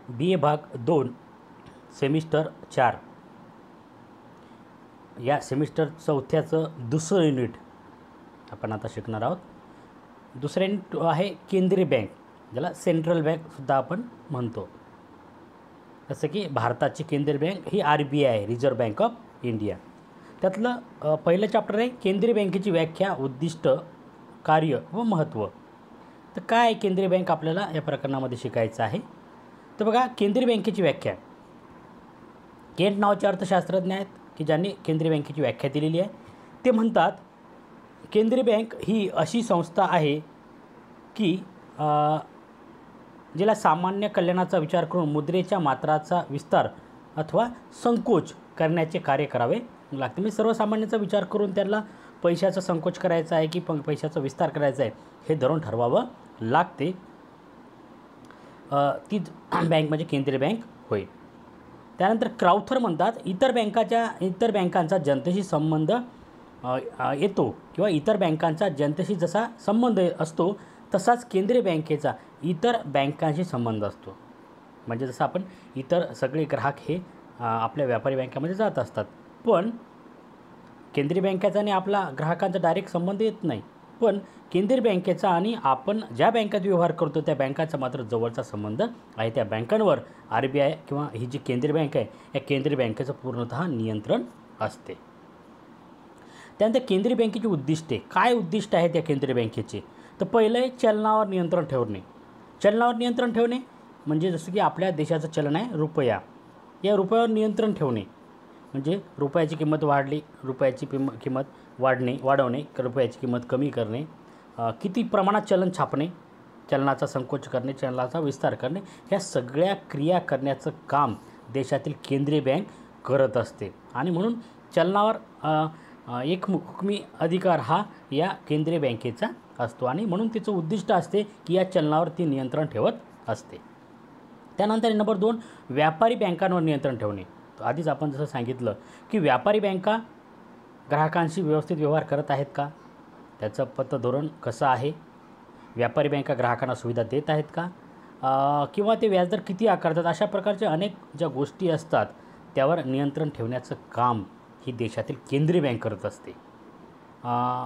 बी ए भाग 2 सेमिस्टर 4 या सेमिस्टर चौथ्याचं दुसरं युनिट आपण आता शिकणार आहोत. दुसरं युनिट आहे केंद्रीय बँक, ज्याला सेंट्रल बँकसुद्धा आपण म्हणतो. जसं की भारताची केंद्रीय बँक ही RBI आहे, रिझर्व्ह बँक ऑफ इंडिया. त्यातलं पहिलं चॅप्टर आहे केंद्रीय बँकेची व्याख्या, उद्दिष्ट, कार्य व महत्त्व. तर काय आहे केंद्रीय बँक आपल्याला या प्रकरणामध्ये शिकायचं आहे. तर बघा, केंद्रीय बँकेची व्याख्या. केंट नावाचे अर्थशास्त्रज्ञ आहेत की ज्यांनी केंद्रीय बँकेची व्याख्या दिलेली आहे. ते म्हणतात केंद्रीय बँक ही अशी संस्था आहे की जिला सामान्य कल्याणाचा विचार करून मुद्रेच्या मात्राचा विस्तार अथवा संकोच करण्याचे कार्य करावे लागते. म्हणजे सर्वसामान्यांचा विचार करून त्यांना पैशाचा संकोच करायचा आहे की पैशाचा विस्तार करायचा आहे हे धरून ठरवावं लागते. ती बँक म्हणजे केंद्रीय बँक होय. त्यानंतर क्राउथर म्हणतात इतर बँकांचा जनतेशी संबंध येतो किंवा इतर बँकांचा जनतेशी जसा संबंध असतो तसाच केंद्रीय बँकेचा इतर बँकांशी संबंध असतो. म्हणजे जसं आपण इतर सगळे ग्राहक हे आपल्या व्यापारी बँकामध्ये जात असतात, पण केंद्रीय बँकेचा आणि आपला ग्राहकांचा डायरेक्ट संबंध येत नाही. पण केंद्रीय बँकेचा आणि आपण ज्या बँकेत व्यवहार करतो त्या बँकांचा मात्र जवळचा संबंध आहे. त्या बँकांवर RBI किंवा ही जी केंद्रीय बँक आहे या केंद्रीय बँकेचं पूर्णतः नियंत्रण असते. त्यानंतर केंद्रीय बँकेची उद्दिष्टे. काय उद्दिष्ट आहेत या केंद्रीय बँकेचे? तर पहिलं आहे चलनावर नियंत्रण ठेवणे. चलनावर नियंत्रण ठेवणे म्हणजे जसं की आपल्या देशाचं चलन आहे रुपया, या रुपयावर नियंत्रण ठेवणे म्हणजे रुपयाची किंमत वाढली, रुपयाची किंमत वाढवणे, रुपयाची किंमत कमी करणे, किती प्रमाणात चलन छापणे, चलनाचा संकोच करणे, चलनाचा विस्तार करणे, ह्या सगळ्या क्रिया करण्याचं काम देशातील केंद्रीय बँक करत असते. आणि म्हणून चलनावर एक हुकमी अधिकार हा या केंद्रीय बँकेचा असतो आणि म्हणून तिचं उद्दिष्ट असते की या चलनावर ती नियंत्रण ठेवत असते. त्यानंतर नंबर 2 व्यापारी बँकांवर नियंत्रण ठेवणे. आधीच आपण जसं सांगितलं की व्यापारी बँका ग्राहकांशी व्यवस्थित व्यवहार करत आहेत का, त्याचं पतधोरण कसं आहे, व्यापारी बँका ग्राहकांना सुविधा देत आहेत का, किंवा ते व्याजदर किती आकारतात, अशा प्रकारच्या अनेक ज्या गोष्टी असतात त्यावर नियंत्रण ठेवण्याचं काम ही देशातील केंद्रीय बँक करत असते.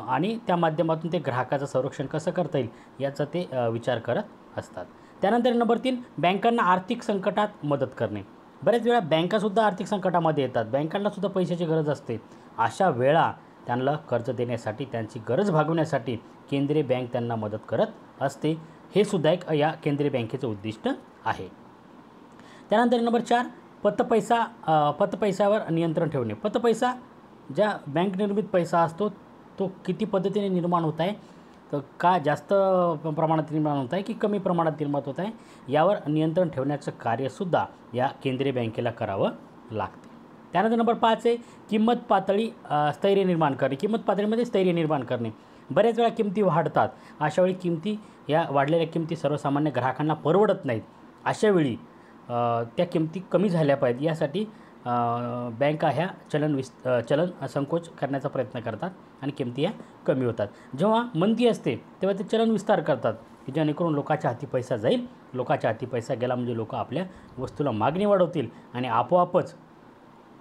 आणि त्या माध्यमातून ते ग्राहकाचं संरक्षण कसं करता येईल याचा ते विचार करत असतात. त्यानंतर नंबर 3 बँकांना आर्थिक संकटात मदत करणे. बऱ्याच वेळा बँकासुद्धा आर्थिक संकटामध्ये येतात, बँकांनासुद्धा पैशाची गरज असते. अशा वेळा त्यांना कर्ज देण्यासाठी, त्यांची गरज भागवण्यासाठी केंद्रीय बँक त्यांना मदत करत असते. हे सुद्धा एक या केंद्रीय बँकेचं उद्दिष्ट आहे. त्यानंतर नंबर 4 पतपैशावर नियंत्रण ठेवणे. पतपैसा ज्या बँक निर्मित पैसा असतो तो किती पद्धतीने निर्माण होत आहे, तर का जास्त प्रमाणात निर्माण होत आहे की कमी प्रमाणात निर्माण होत आहे, यावर नियंत्रण ठेवण्याचं कार्यसुद्धा या केंद्रीय बँकेला करावं लागते. त्यानंतर नंबर 5 आहे किंमत पातळी स्थैर्य निर्माण करणे. किंमत पातळीमध्ये स्थैर्य निर्माण करणे. बऱ्याच वेळा किमती वाढतात, अशावेळी या वाढलेल्या किमती सर्वसामान्य ग्राहकांना परवडत नाहीत. अशावेळी त्या किमती कमी झाल्या पाहिजेत यासाठी बँका ह्या चलन संकोच करण्याचा प्रयत्न करतात आणि किमती या कमी होतात. जेव्हा मंदी असते तेव्हा ते चलन विस्तार करतात की जेणेकरून लोकांच्या हाती पैसा जाईल. लोकांच्या हाती पैसा गेला म्हणजे लोक आपल्या वस्तूला मागणी वाढवतील आणि आपोआपच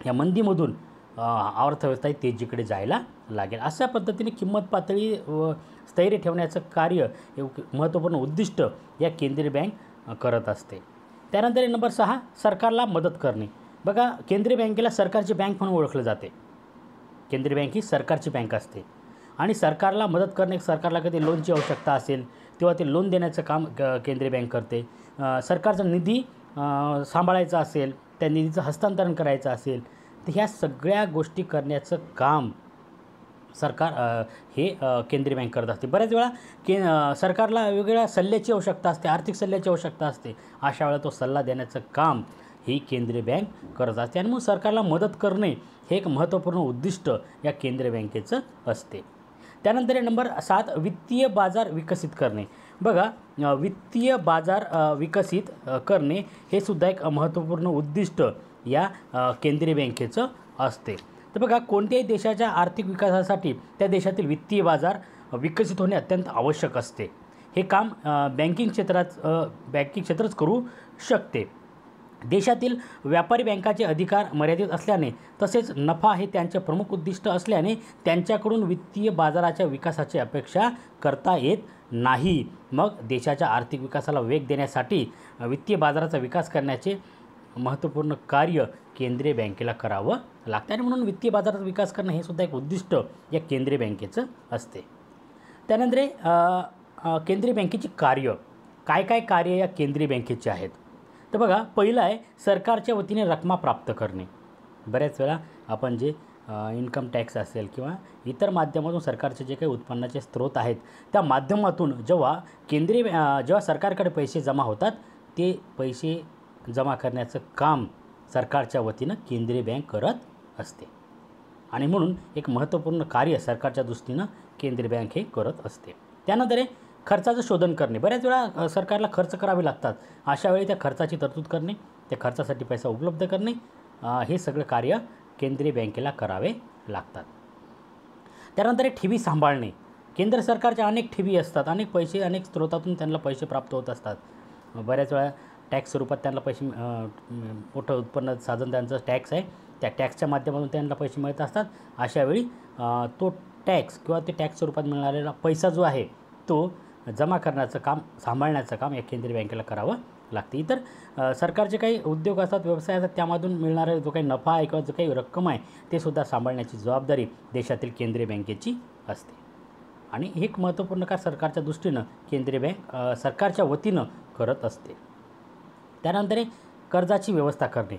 या मंदीमधून अर्थव्यवस्था तेजीकडे जायला लागेल. अशा पद्धतीने किंमत पातळी व स्थैर्य ठेवण्याचं कार्य हे महत्त्वपूर्ण उद्दिष्ट या केंद्रीय बँक करत असते. त्यानंतर नंबर 6 सरकारला मदत करणे. बघा, केंद्रीय बँकेला सरकारची बँक म्हणून ओळखलं जाते. केंद्रीय बँक ही सरकारची बँक असते आणि सरकारला मदत करणे, सरकारला कधी लोनची आवश्यकता असेल तेव्हा ते लोन देण्याचं काम केंद्रीय बँक करते. सरकारचा निधी सांभाळायचा असेल, त्या निधीचं हस्तांतरण करायचं असेल तर ह्या सगळ्या गोष्टी करण्याचं काम सरकार हे केंद्रीय बँक करत असते. बऱ्याच वेळा सरकारला वेगवेगळ्या सल्ल्याची आवश्यकता असते, आर्थिक सल्ल्याची आवश्यकता असते. अशा वेळेला तो सल्ला देण्याचं काम ही केंद्रीय बँक करत असते आणि मग सरकारला मदत करणे हे एक महत्त्वपूर्ण उद्दिष्ट या केंद्रीय बँकेचं असते. त्यानंतर नंबर 7 वित्तीय बाजार विकसित करणे. बघा, वित्तीय बाजार विकसित करणे हे सुद्धा एक महत्त्वपूर्ण उद्दिष्ट या केंद्रीय बँकेचं असते. तर बघा, कोणत्याही देशाच्या आर्थिक विकासासाठी त्या देशातील वित्तीय बाजार विकसित होणे अत्यंत आवश्यक असते. हे काम बँकिंग क्षेत्रच करू शकते. देशातील व्यापारी बँकाचे अधिकार मर्यादित असल्याने तसेच नफा हे त्यांचे प्रमुख उद्दिष्ट असल्याने त्यांच्याकडून वित्तीय बाजाराच्या विकासाची अपेक्षा करता येत नाही. मग देशाच्या आर्थिक विकासाला वेग देण्यासाठी वित्तीय बाजाराचा विकास करण्याचे महत्त्वपूर्ण कार्य केंद्रीय बँकेला करावं लागतं आणि म्हणून वित्तीय बाजाराचा विकास करणं हे सुद्धा एक उद्दिष्ट या केंद्रीय बँकेचं असते. त्यानंतर केंद्रीय बँकेची कार्य काय कार्य या केंद्रीय बँकेचे आहेत तर बघा, पहिलं आहे सरकारच्या वतीने रकमा प्राप्त करणे. बऱ्याच वेळा आपण जे इन्कम टॅक्स असेल किंवा इतर माध्यमातून सरकारचे जे काही उत्पन्नाचे स्रोत आहेत त्या माध्यमातून जेव्हा सरकारकडे पैसे जमा होतात ते पैसे जमा करण्याचं काम सरकारच्या वतीनं केंद्रीय बँक करत असते आणि म्हणून एक महत्त्वपूर्ण कार्य सरकारच्या दृष्टीनं केंद्रीय बँक हे करत असते. त्यानंतर खर्चाचं शोधन करणे. बऱ्याच वेळा सरकारला खर्च करावे लागतात, अशा वेळी त्या खर्चाची तरतूद करणे, त्या खर्चासाठी पैसा उपलब्ध करणे, हे सगळं कार्य केंद्रीय बँकेला करावे लागतात. त्यानंतर ठेवी सांभाळणे. केंद्र सरकारच्या अनेक ठेवी असतात, अनेक स्रोतातून त्यांना पैसे प्राप्त होत असतात. बऱ्याच वेळा टॅक्स स्वरूपात त्यांना पैसे मोठं उत्पन्न साधन त्यांचं टॅक्स आहे, त्या टॅक्सच्या माध्यमातून त्यांना पैसे मिळत असतात. अशावेळी तो टॅक्स किंवा ते टॅक्स स्वरूपात मिळणारेला पैसा जो आहे तो जमा करण्याचं काम, सांभाळण्याचं काम या केंद्रीय बँकेला करावं लागते. इतर सरकारचे काही उद्योग असतात, व्यवसाय असतात, त्यामधून मिळणारा जो काही नफा आहे किंवा जो काही रक्कम आहे ते सुद्धा सांभाळण्याची जबाबदारी देशातील केंद्रीय बँकेची असते आणि हे एक महत्त्वपूर्ण कार्य सरकारच्या दृष्टीनं केंद्रीय बँक सरकारच्या वतीनं करत असते. त्यानंतर कर्जाची व्यवस्था करणे.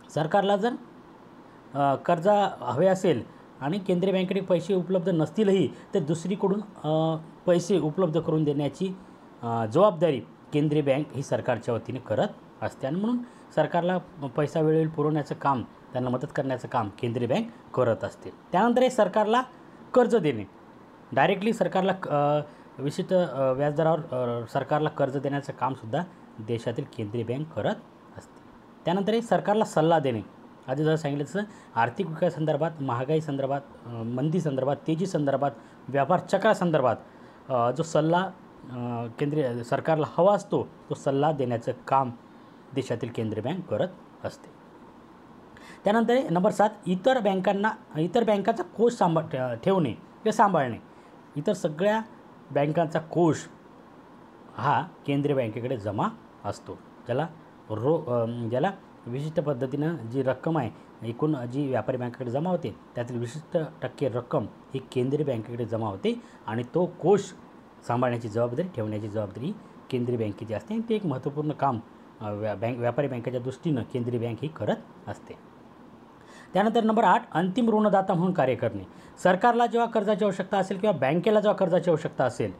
सरकारला जर कर्ज हवे असेल आणि केंद्रीय बँकेकडे पैसे उपलब्ध नसतीलही तर दुसरीकडून पैसे उपलब्ध करून देण्याची जबाबदारी केंद्रीय बँक ही सरकारच्या वतीने करत असते आणि म्हणून सरकारला पैसा वेळोवेळी पुरवण्याचं काम, त्यांना मदत करण्याचं काम केंद्रीय बँक करत असते. त्यानंतर सरकारला कर्ज देणे. डायरेक्टली सरकारला विशिष्ट व्याजदरावर सरकारला कर्ज देण्याचं कामसुद्धा देशातील केंद्रीय बँक करत असते. त्यानंतर सरकारला सल्ला देणे. आधी जसं सांगितलं तसं आर्थिक विकासासंदर्भात, महागाई संदर्भात, मंदी संदर्भात, तेजी संदर्भात, व्यापार चक्रासंदर्भात जो सल्ला केंद्रीय सरकारला हवा असतो तो सल्ला देण्याचं काम देशातील केंद्रीय बँक करत असते. त्यानंतर नंबर 7 इतर बँकांचा कोष ठेवणे किंवा सांभाळणे. इतर सगळ्या बँकांचा कोष हा केंद्रीय बँकेकडे जमा असतो, ज्याला विशिष्ट पद्धतीनं जी रक्कम आहे एकूण जी व्यापारी बँकेकडे जमा होते त्यातील विशिष्ट टक्के रक्कम ही केंद्रीय बँकेकडे जमा होते आणि तो कोष सांभाळण्याची जबाबदारी, ठेवण्याची जबाबदारी केंद्रीय बँकेची असते. ते एक महत्त्वपूर्ण काम व्यापारी बँकेच्या दृष्टीनं केंद्रीय बँक ही करत असते. त्यानंतर नंबर 8 अंतिम ऋणदाता म्हणून कार्य करणे. सरकारला जेव्हा कर्जाची आवश्यकता असेल किंवा बँकेला जेव्हा कर्जाची आवश्यकता असेल,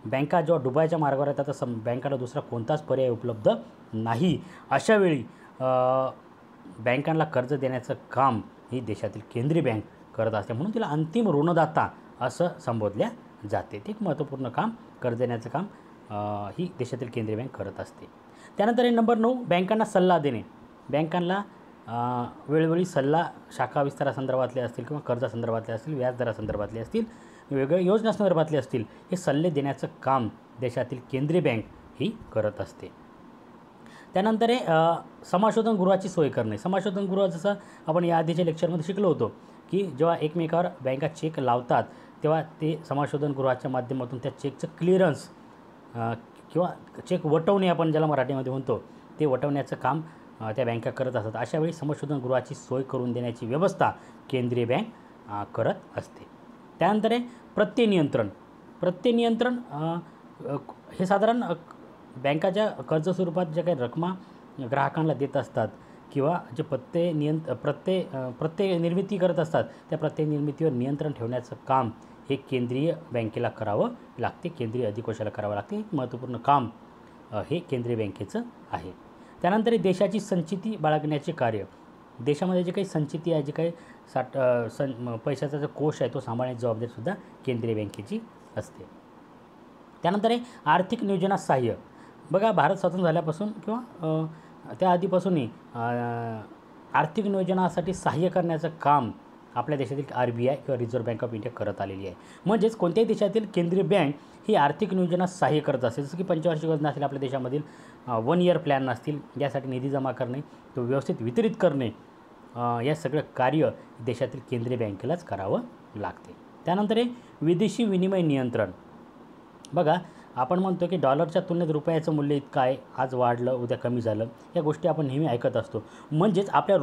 बँका जेव्हा डुबायच्या मार्गावर येतात तर बँकाला दुसरा कोणताच पर्याय उपलब्ध नाही, अशावेळी बँकांना कर्ज देण्याचं काम ही देशातील केंद्रीय बँक करत असते, म्हणून तिला अंतिम ऋणदाता असं संबोधल्या जाते. ते एक महत्त्वपूर्ण काम, कर्ज देण्याचं काम ही देशातील केंद्रीय बँक करत असते. त्यानंतर नंबर 9 बँकांना सल्ला देणे. बँकांना वेळोवेळी सल्ला शाखा विस्तारासंदर्भातले असतील किंवा कर्जासंदर्भातले असतील, व्याजदरासंदर्भातले असतील, वेगवेगळ्या योजनासंदर्भातले असतील, हे सल्ले देण्याचं काम देशातील केंद्रीय बँक ही करत असते. त्यानंतर समाशोधन गृहाची सोय करणे. समाशोधन गृह जसं आपण या आधीच्या लेक्चरमध्ये शिकलो होतो की जेव्हा एकमेकावर बँका चेक लावतात तेव्हा ते समाशोधन गृहाच्या माध्यमातून त्या चेकचं क्लिअरन्स किंवा चेक वटवणे आपण ज्याला मराठीमध्ये म्हणतो ते वटवण्याचं काम त्या बँका करत असतात. अशावेळी समाशोधन गृहाची सोय करून देण्याची व्यवस्था केंद्रीय बँक करत असते. त्यानंतर प्रत्यय नियंत्रण हे साधारण बँकाच्या कर्ज स्वरूपात ज्या काही रकमा ग्राहकांना देत असतात किंवा जे प्रत्यय निर्मिती करत असतात त्या प्रत्यय निर्मितीवर नियंत्रण ठेवण्याचं काम हे केंद्रीय बँकेला करावं लागते, केंद्रीय अधिकोषाला करावं लागते. एक महत्त्वपूर्ण काम हे केंद्रीय बँकेचं आहे. त्यानंतर देशाची संचिती बाळगण्याचे कार्य. देशामध्ये जे काही संचिती आहे, जे काही पैशाचा जो कोश आहे तो सांभाळण्याची जबाबदारीसुद्धा केंद्रीय बँकेची असते. त्यानंतर आर्थिक नियोजनास सहाय्य. बघा, भारत स्वतंत्र झाल्यापासून किंवा त्या आधीपासूनही आर्थिक नियोजनासाठी सहाय्य करण्याचं काम आपल्या देशातील RBI किंवा रिझर्व्ह बँक ऑफ इंडिया करत आलेली आहे. म्हणजेच कोणत्याही देशातील केंद्रीय बँक ही आर्थिक नियोजनास सहाय्य करत असेल. जसं की पंचवार्षिक योजना असेल आपल्या देशामधील, 1 इयर प्लॅन असतील, यासाठी निधी जमा करणे, तो व्यवस्थित वितरित करणे, या सगळं कार्य देशातील केंद्रीय बँकेलाच करावं लागते. त्यानंतर आहे विदेशी विनिमय नियंत्रण. बघा, आपण म्हणतो की डॉलरच्या तुलनेत रुपयाचं मूल्य इतकं आहे, आज वाढलं उद्या कमी झालं, या गोष्टी आपण नेहमी ऐकत असतो. म्हणजेच आपल्या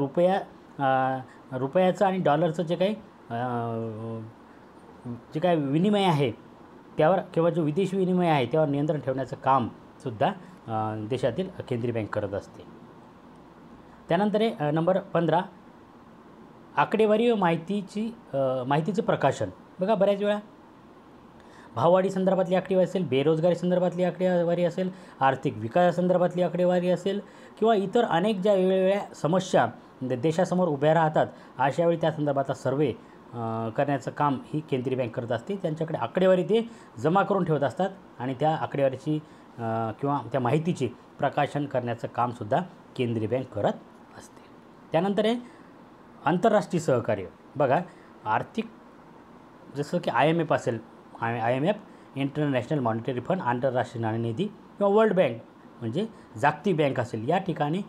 रुपयाचं आणि डॉलरचं जे काही विनिमय आहे त्यावर, किंवा जो विदेशी विनिमय आहे त्यावर नियंत्रण ठेवण्याचं कामसुद्धा देशातील केंद्रीय बँक करत असते. त्यानंतर आहे नंबर 15, आकडेवारी व माहितीचं प्रकाशन. बघा, बऱ्याच वेळा भाववाढी संदर्भातली आकडेवारी असेल, बेरोजगारी संदर्भातली आकडेवारी असेल, आर्थिक विकासासंदर्भातली आकडेवारी असेल, किंवा इतर अनेक ज्या वेगवेगळ्या समस्या देशासमोर उभ्या राहतात, अशावेळी त्या संदर्भातला सर्वे करण्याचं काम ही केंद्रीय बँक करत असते. त्यांच्याकडे आकडेवारी ते जमा करून ठेवत असतात आणि त्या आकडेवारीची किंवा त्या माहितीचे प्रकाशन करण्याचं कामसुद्धा केंद्रीय बँक करत असते. त्यानंतर आहे आंतरराष्ट्रीय सहकार्य. बघा, आर्थिक, जसं की IMF असेल, IMF इंटरनॅशनल मॉनिटरी फंड, आंतरराष्ट्रीय नाणेनिधी, किंवा वर्ल्ड बँक म्हणजे जागतिक बँक असेल, या ठिकाणी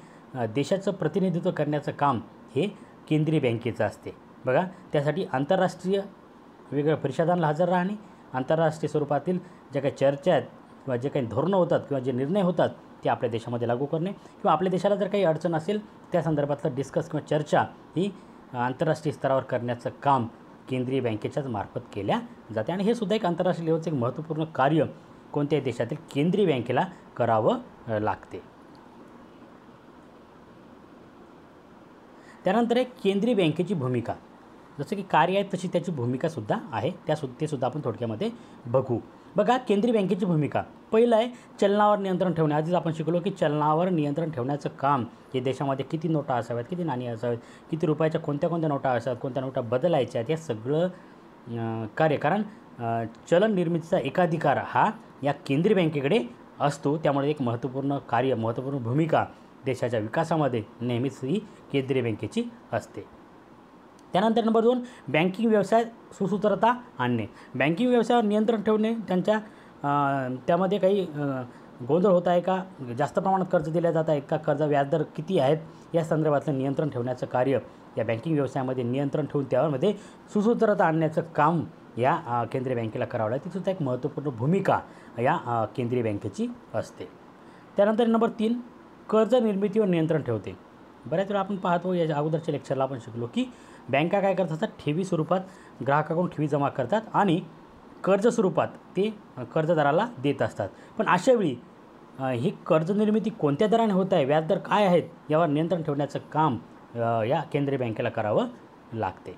देशाचं प्रतिनिधित्व करण्याचं काम हे केंद्रीय बँकेचं असते. बघा, त्यासाठी आंतरराष्ट्रीय वेगवेगळ्या परिषदांना हजर राहणे, आंतरराष्ट्रीय स्वरूपातील ज्या काही चर्चा आहेत किंवा जे काही धोरणं होतात किंवा जे निर्णय होतात ते आपल्या देशामध्ये लागू करणे, किंवा आपल्या देशाला जर काही अडचण असेल त्या संदर्भातलं डिस्कस किंवा चर्चा ही आंतरराष्ट्रीय स्तरावर करण्याचं काम केंद्रीय बँकेच्याच मार्फत केल्या जाते. आणि हे सुद्धा एक आंतरराष्ट्रीय लेवलचं एक महत्त्वपूर्ण कार्य कोणत्याही देशातील केंद्रीय बँकेला करावं लागते. त्यानंतर एक केंद्रीय बँकेची भूमिका. जसं की कार्य आहे तशी त्याची भूमिकासुद्धा आहे, ते सुद्धा आपण थोडक्यामध्ये बघू. बघा, केंद्रीय बँकेची भूमिका. पहिलं आहे चलनावर नियंत्रण ठेवणे. आधीच आपण शिकलो की चलनावर नियंत्रण ठेवण्याचं काम हे देशामध्ये किती नोटा असाव्यात, किती नाणी असाव्यात, किती रुपयाच्या कोणत्या नोटा असाव्यात, कोणत्या नोटा बदलायच्या आहेत, या सगळं कार्य, कारण चलन निर्मितीचा एकाधिकार हा या केंद्रीय बँकेकडे असतो. त्यामुळे एक महत्त्वपूर्ण कार्य, महत्त्वपूर्ण भूमिका देशाच्या विकासामध्ये नेहमीच ही केंद्रीय बँकेची असते. त्यानंतर नंबर 2, बँकिंग व्यवसाय सुसूत्रता आणणे. बँकिंग व्यवसायावर नियंत्रण ठेवणे, त्यामध्ये काही गोंधळ होत आहे का, जास्त प्रमाणात कर्ज दिले जात आहेत का, कर्ज व्याजदर किती आहेत, या संदर्भातलं नियंत्रण ठेवण्याचं कार्य या बँकिंग व्यवसायामध्ये नियंत्रण ठेवून त्यामध्ये सुसूत्रता आणण्याचं काम या केंद्रीय बँकेला करावं लागतं. तीसुद्धा एक महत्त्वपूर्ण भूमिका या केंद्रीय बँकेची असते. त्यानंतर नंबर 3, कर्ज निर्मितीवर नियंत्रण ठेवते. बऱ्याच वेळा आपण पाहतो, या अगोदरच्या लेक्चरला आपण शिकलो की बँका काय करत असतात, ठेवी स्वरूपात ग्राहकाकडून ठेवी जमा करतात आणि कर्ज स्वरूपात ते कर्जदाराला देत असतात. पण अशावेळी ही कर्ज निर्मिती कोणत्या दराने होत आहे, व्याजदर काय आहेत, यावर नियंत्रण ठेवण्याचं काम या केंद्रीय बँकेला करावं लागते.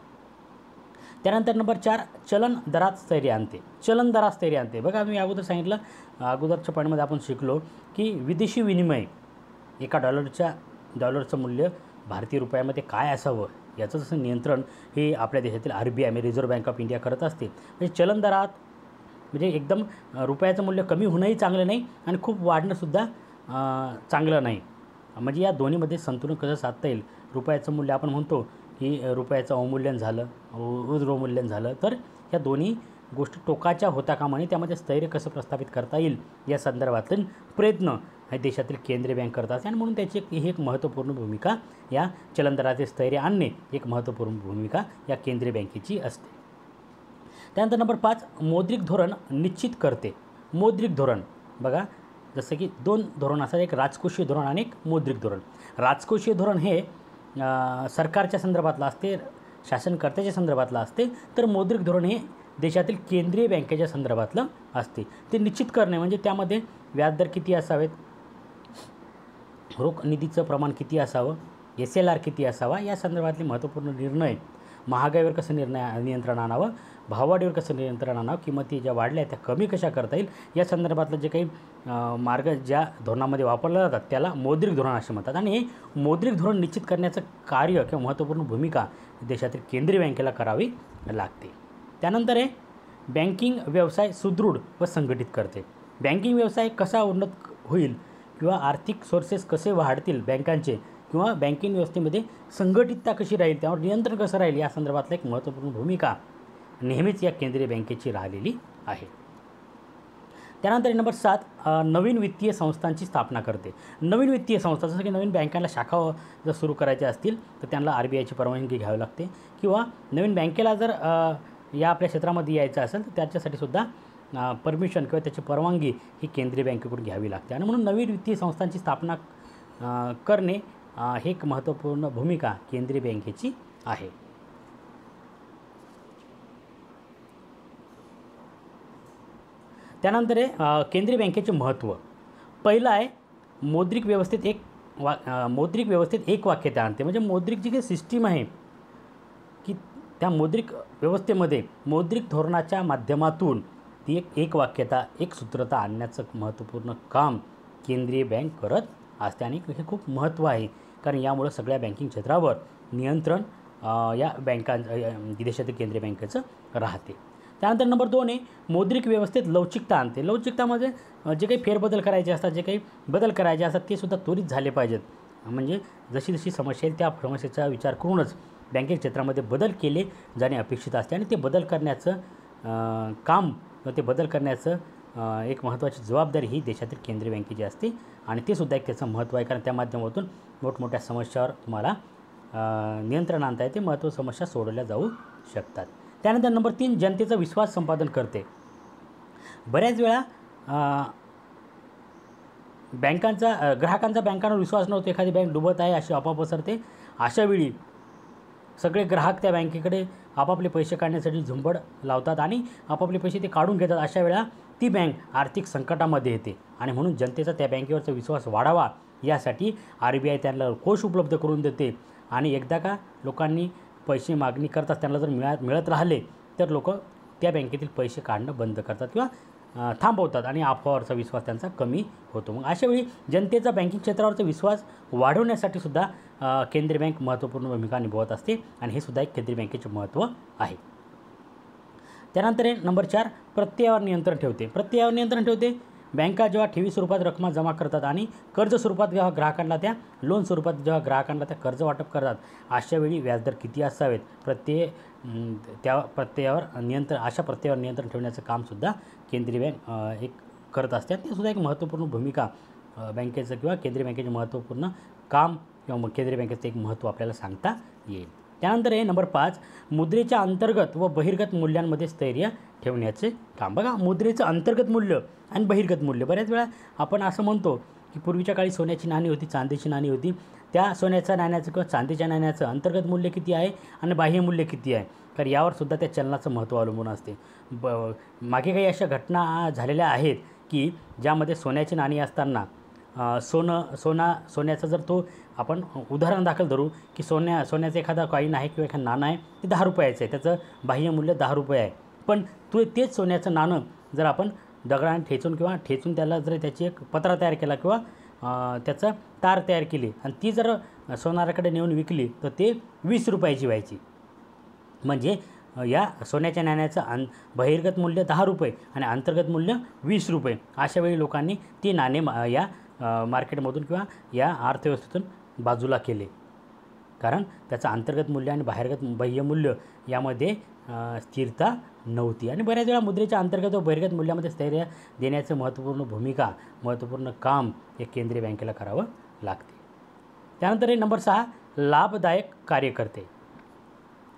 त्यानंतर नंबर 4, चलन दरात स्थैर्य आणते. चलन दरात स्थैर्य आणते. बघा, मी अगोदर सांगितलं, अगोदरच्या पॉईंटमध्ये आपण शिकलो की विदेशी विनिमय, एका डॉलरचं मूल्य भारतीय रुपयामध्ये काय असावं याचं जसं नियंत्रण हे आपल्या देशातील RBI म्हणजे रिझर्व्ह बँक ऑफ इंडिया करत असते. म्हणजे चलन दरात म्हणजे एकदम रुपयाचं मूल्य कमी होणंही चांगलं नाही आणि खूप वाढणंसुद्धा चांगलं नाही. म्हणजे या दोन्हीमध्ये संतुलन कसं साधता येईल. रुपयाचं मूल्य आपण म्हणतो की रुपयाचं अवमूल्यन झालं, उद्रवमूल्यन झालं, तर ह्या दोन्ही गोष्टी टोकाच्या होता कामा नये. त्यामध्ये स्थैर्य कसं प्रस्थापित करता येईल या संदर्भातील प्रयत्न हे देशातील केंद्रीय बँक करत असते आणि म्हणून त्याची ही एक महत्त्वपूर्ण भूमिका, या चलन दराचे स्थैर्य आणणे एक महत्त्वपूर्ण भूमिका या केंद्रीय बँकेची असते. त्यानंतर नंबर 5, मौद्रिक धोरण निश्चित करते. मौद्रिक धोरण. बघा, जसं की 2 धोरण असतात, एक राजकोषीय धोरण आणि एक मौद्रिक धोरण. राजकोषीय धोरण हे सरकारच्या संदर्भातलं असते, शासनकर्त्याच्या संदर्भातलं असते, तर मौद्रिक धोरण हे देशातील केंद्रीय बँकेच्या संदर्भातलं असते. ते निश्चित करणे म्हणजे त्यामध्ये व्याजदर किती असावेत, रोख निधीचं प्रमाण किती असावं, SLR किती असावा, या संदर्भातले महत्त्वपूर्ण निर्णय, महागाईवर कसं नियंत्रण आणावं, भाववाढीवर कसं नियंत्रण आणावं, किंमती ज्या वाढल्या त्या कमी कशा करता येईल, या संदर्भातलं जे काही मार्ग ज्या धोरणामध्ये वापरले जातात त्याला मौद्रिक धोरण असे म्हणतात. आणि हे मौद्रिक धोरण निश्चित करण्याचं कार्य किंवा महत्त्वपूर्ण भूमिका देशातील केंद्रीय बँकेला करावी लागते. त्यानंतर हे बँकिंग व्यवसाय सुदृढ व संघटित करते. बँकिंग व्यवसाय कसा उन्नत होईल किंवा आर्थिक सोर्सेस कसे वाढतील बँकांचे, किंवा बँकिंग व्यवस्थेमध्ये संघटितता कशी राहील, त्यावर नियंत्रण कसं राहील, या संदर्भातला एक महत्त्वपूर्ण भूमिका नेहमीच या केंद्रीय बँकेची राहिलेली आहे. त्यानंतर नंबर 7, नवीन वित्तीय संस्थांची स्थापना करते. नवीन वित्तीय संस्था, जसं की नवीन बँकांना शाखा जर सुरू करायच्या असतील तर त्यांना RBIची परवानगी घ्यावी लागते, किंवा नवीन बँकेला जर या आपल्या क्षेत्रामध्ये यायचं असेल तर त्याच्यासाठी सुद्धा परमिशन किंवा त्याची परवानगी ही केंद्रीय बँकेकडून घ्यावी लागते. आणि म्हणून नवीन वित्तीय संस्थांची स्थापना करणे हे एक महत्त्वपूर्ण भूमिका केंद्रीय बँकेची आहे. त्यानंतर आहे केंद्रीय बँकेचे महत्त्व. पहिलं आहे मौद्रिक व्यवस्थेत एक वाक्यता आणते. म्हणजे मौद्रिक जी काही सिस्टीम आहे की त्या मौद्रिक व्यवस्थेमध्ये मौद्रिक धोरणाच्या माध्यमातून ती एक वाक्यता, एक सूत्रता आणण्याचं महत्त्वपूर्ण काम केंद्रीय बँक करत असते. आणि हे खूप महत्त्व आहे, कारण यामुळं सगळ्या बँकिंग क्षेत्रावर नियंत्रण या देशातील केंद्रीय बँकेचं राहते. त्यानंतर नंबर 2 आहे मौद्रिक व्यवस्थेत लवचिकता आणते. लवचिकतामध्ये जे काही फेरबदल करायचे असतात, जे काही बदल करायचे असतात ते सुद्धा त्वरित झाले पाहिजेत. म्हणजे जशी जशी समस्या येईल त्या समस्येचा विचार करूनच बँकिंग क्षेत्रामध्ये बदल केले जाणे अपेक्षित असते. आणि ते बदल करण्याचं काम, ते बदल करण्याचं एक महत्त्वाची जबाबदारी ही देशातील केंद्रीय बँकेची असते. आणि ते सुद्धा एक त्याचं महत्त्व आहे, कारण त्या माध्यमातून मोठमोठ्या समस्यावर तुम्हाला नियंत्रण आणता येते, महत्त्वाच्या समस्या सोडवल्या जाऊ शकतात. त्यानंतर नंबर 3 जनतेचा विश्वास संपादन करते. बऱ्याच वेळा ग्राहकांचा बँकांवर विश्वास नव्हतो, एखादी बँक डुबत आहे अशी अफवा पसरते. अशावेळी सगळे ग्राहक त्या बँकेकडे आपापले पैसे काढण्यासाठी झुंबड लावतात आणि आपापले पैसे ते काढून घेतात. अशा वेळा ती बँक आर्थिक संकटामध्ये येते. आणि म्हणून जनतेचा त्या बँकेवरचा विश्वास वाढावा यासाठी RBI त्यांना कोष उपलब्ध करून देते. आणि एकदा का लोकांनी पैसे मागणी करतात, त्यांना जर मिळत राहिले तर लोक त्या बँकेतील पैसे काढणं बंद करतात किंवा थांबवतात आणि अफवावरचा विश्वास त्यांचा कमी होतो. मग अशावेळी जनतेचा बँकिंग क्षेत्रावरचा विश्वास वाढवण्यासाठी सुद्धा केंद्रीय बँक महत्त्वपूर्ण भूमिका निभावत असते. आणि हे सुद्धा एक केंद्रीय बँकेचे महत्त्व आहे. त्यानंतर आहे नंबर 4 प्रत्ययावर नियंत्रण ठेवते. प्रत्ययावर नियंत्रण ठेवते. बँका जेव्हा ठेवी स्वरूपात रकमा जमा करतात आणि कर्ज स्वरूपात जेव्हा ग्राहकांना त्या लोन स्वरूपात जेव्हा ग्राहकांना त्या कर्ज वाटप करतात, अशावेळी व्याजदर किती असावेत, त्या प्रत्ययावर नियंत्रण ठेवण्याचं कामसुद्धा केंद्रीय बँक एक करत असते. ते सुद्धा एक महत्त्वपूर्ण भूमिका बँकेचं किंवा केंद्रीय बँकेचे महत्त्वपूर्ण काम किंवा केंद्रीय बँकेचं एक महत्त्व आपल्याला सांगता येईल. त्यानंतर आहे नंबर 5 मुद्रेच्या अंतर्गत व बहिर्गत मूल्यांमध्ये स्थैर्य ठेवण्याचे काम. बघा, मुद्रेचं अंतर्गत मूल्य आणि बहिर्गत मूल्य. बऱ्याच वेळा आपण असं म्हणतो की पूर्वीच्या काळी सोन्याची नाणी होती, चांदीची नाणी होती. त्या सोन्याच्या नाण्याचं किंवा चांदीच्या नाण्याचं अंतर्गत मूल्य किती आहे आणि बाह्य मूल्य किती आहे, तर यावर सुद्धा त्या चलनाचं महत्त्व अवलंबून असते. मागे काही अशा घटना झालेल्या आहेत की ज्यामध्ये सोन्याची नाणी असताना सोन्याचा जर तो आपण उदाहरण दाखल धरू की सोन्याचं एखादा कॉईन आहे किंवा एखादं नाणं आहे ते 10 रुपयाचं आहे, त्याचं बाह्य मूल्य 10 रुपये आहे. पण तेच सोन्याचं नाणं जर आपण दगडाने ठेचून त्याला जर त्याची एक पत्रा तयार केला किंवा त्याचं तार तयार केली आणि ती जर सोनाराकडे नेऊन विकली तर ते 20 रुपयाची व्हायची. म्हणजे या सोन्याच्या नाण्याचं बहिर्गत मूल्य 10 रुपये आणि अंतर्गत मूल्य 20 रुपये. अशावेळी लोकांनी ती नाणे या मार्केटमधून किंवा या अर्थव्यवस्थेतून बाजूला केले, कारण त्याचं अंतर्गत मूल्य आणि बाह्य मूल्य यामध्ये स्थिरता नव्हती. आणि बऱ्याच वेळा मुद्रेच्या अंतर्गत व बहिर्गत मूल्यामध्ये स्थैर्य देण्याचं महत्त्वपूर्ण काम एक केंद्रीय बँकेला करावं लागते. त्यानंतर हे नंबर 6 लाभदायक कार्य करते.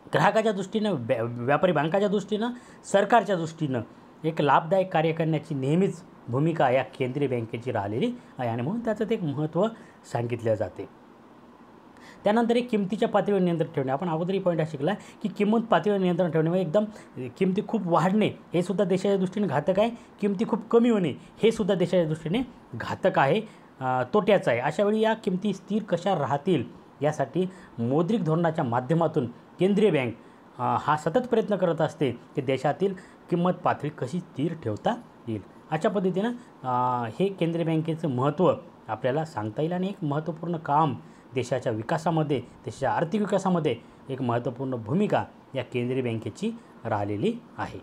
ग्राहकाच्या दृष्टीनं, व्यापारी बँकाच्या दृष्टीनं, सरकारच्या दृष्टीनं एक लाभदायक कार्य करण्याची नेहमीच भूमिका या केंद्रीय बँकेची राहिलेली आहे. आणि म्हणून त्याचं ते एक महत्त्व सांगितलं जाते. त्यानंतर एक किमतीच्या पातळीवर नियंत्रण ठेवणे. आपण अगोदरही पॉईंट हा शिकला की किंमत पातळीवर नियंत्रण ठेवणे म्हणजे एकदम किमती खूप वाढणे हे सुद्धा देशाच्या दृष्टीने घातक आहे. किमती खूप कमी होणे हे सुद्धा देशाच्या दृष्टीने घातक आहे, तोट्याचं आहे. अशावेळी या किमती स्थिर कशा राहतील यासाठी मौद्रिक धोरणाच्या माध्यमातून केंद्रीय बँक हा सतत प्रयत्न करत असते की देशातील किंमत पातळी कशी स्थिर ठेवता येईल. अशा पद्धतीनं हे केंद्रीय बँकेचं महत्त्व आपल्याला सांगता येईल. आणि एक महत्त्वपूर्ण काम देशाच्या विकासामध्ये, देशाच्या आर्थिक विकासामध्ये एक महत्त्वपूर्ण भूमिका या केंद्रीय बँकेची राहिलेली आहे.